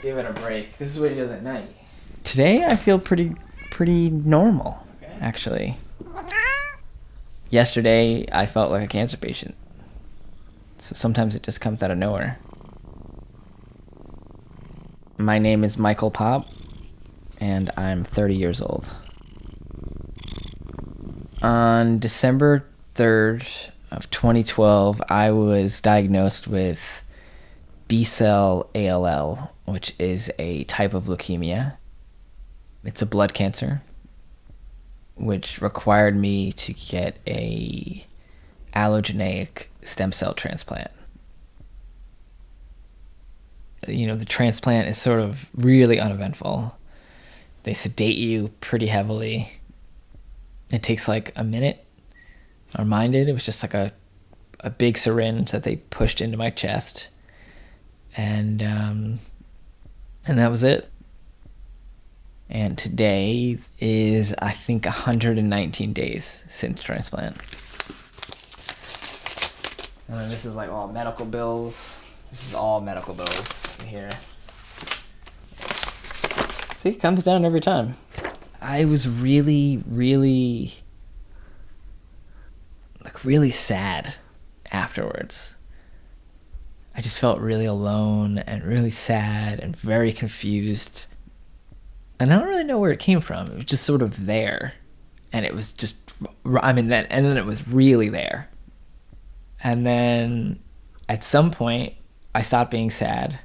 Give it a break. This is what he does at night. Today I feel pretty normal, actually. Yesterday I felt like a cancer patient. So sometimes it just comes out of nowhere. My name is Michael Pop, and I'm 30 years old. On December 3rd of 2012, I was diagnosed with B-cell ALL, which is a type of leukemia. It's a blood cancer, which required me to get a allogeneic stem cell transplant. You know, the transplant is sort of really uneventful. They sedate you pretty heavily. It takes like a minute. Or mine did. It was just like a big syringe that they pushed into my chest. And that was it. And today is, I think, 119 days since transplant. And then this is like all medical bills. This is all medical bills in here. See, it comes down every time. I was really sad afterwards. I just felt really alone and really sad and very confused. And I don't really know where it came from. It was just sort of there. And it was just, and then it was really there. And then at some point, I stopped being sad.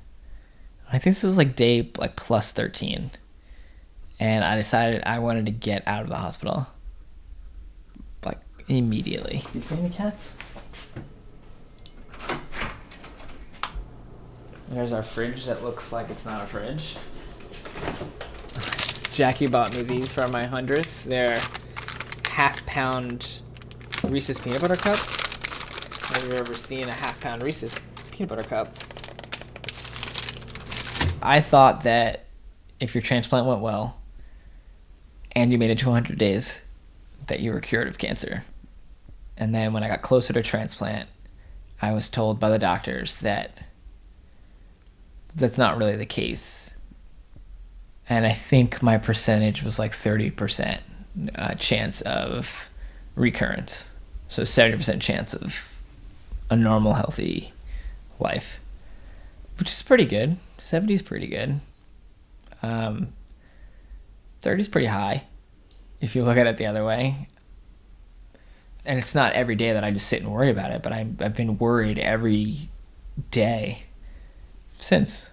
I think this was like day plus 13. And I decided I wanted to get out of the hospital. Like immediately. You see any cats? There's our fridge that looks like it's not a fridge. Jackie bought me these for my 100th. They're half-pound Reese's peanut butter cups. Have you ever seen a half-pound Reese's peanut butter cup? I thought that if your transplant went well and you made it to 100 days, that you were cured of cancer. And then when I got closer to transplant, I was told by the doctors that that's not really the case. And I think my percentage was like 30% chance of recurrence. So 70% chance of a normal, healthy life, which is pretty good. 70 is pretty good. 30 is pretty high if you look at it the other way. And it's not every day that I just sit and worry about it, but I've been worried every day since.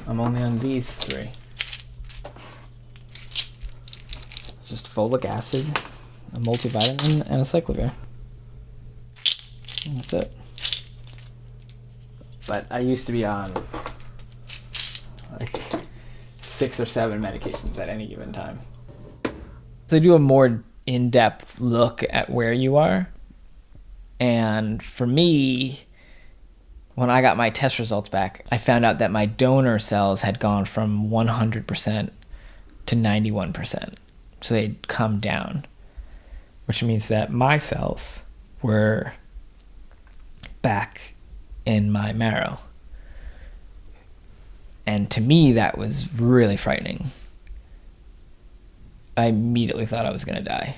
I'm only on these 3. Just folic acid, a multivitamin, and a cyclovir. And that's it. But I used to be on like 6 or 7 medications at any given time. So I do a more in-depth look at where you are. And for me, when I got my test results back, I found out that my donor cells had gone from 100% to 91%. So they'd come down, which means that my cells were back in my marrow. And to me, that was really frightening. I immediately thought I was going to die.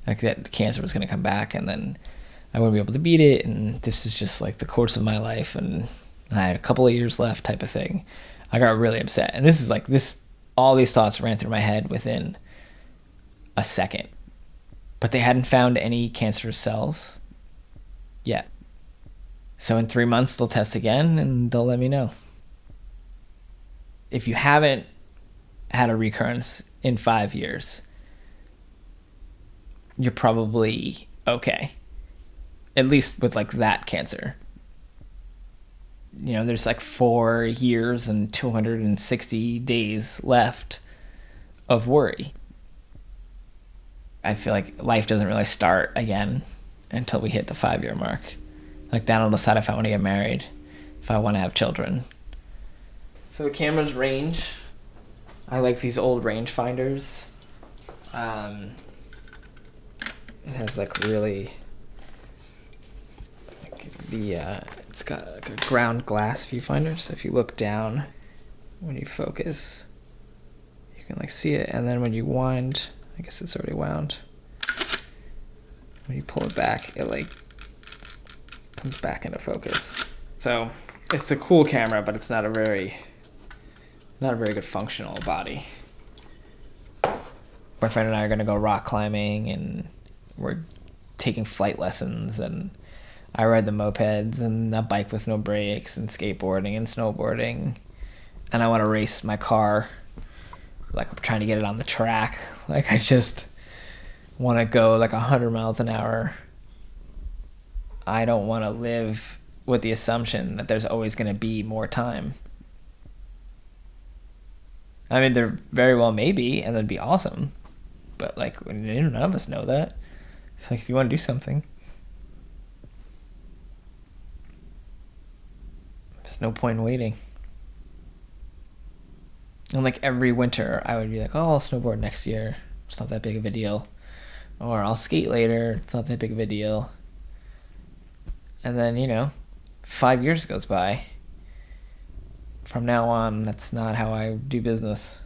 Like that the cancer was going to come back and then I wouldn't be able to beat it, and this is just like the course of my life, and I had a couple of years left type of thing. I got really upset. And this is like all these thoughts ran through my head within a second. But they hadn't found any cancerous cells yet. So in 3 months, they'll test again, and they'll let me know. If you haven't had a recurrence in 5 years, you're probably okay. At least with like that cancer. You know, there's like 4 years and 260 days left of worry. I feel like life doesn't really start again until we hit the 5-year mark. Like then I'll decide if I want to get married, if I want to have children. So the camera's range. I like these old range finders. It has like really, like the it's got like a ground glass viewfinder, so if you look down when you focus, you can like see it, and then when you wind, I guess it's already wound, when you pull it back, it like comes back into focus. So it's a cool camera, but it's not a very good functional body. My friend and I are gonna go rock climbing, and we're taking flight lessons, and I ride the mopeds and a bike with no brakes, and skateboarding and snowboarding, and I want to race my car. Like, I'm trying to get it on the track. Like, I just want to go like 100 miles an hour. I don't want to live with the assumption that there's always going to be more time. I mean, there very well may be, and that'd be awesome. But like, none of us know that. It's like, if you want to do something, there's no point in waiting. And like every winter, I would be like, oh, I'll snowboard next year. It's not that big of a deal. Or I'll skate later. It's not that big of a deal. And then, 5 years goes by. From now on, that's not how I do business.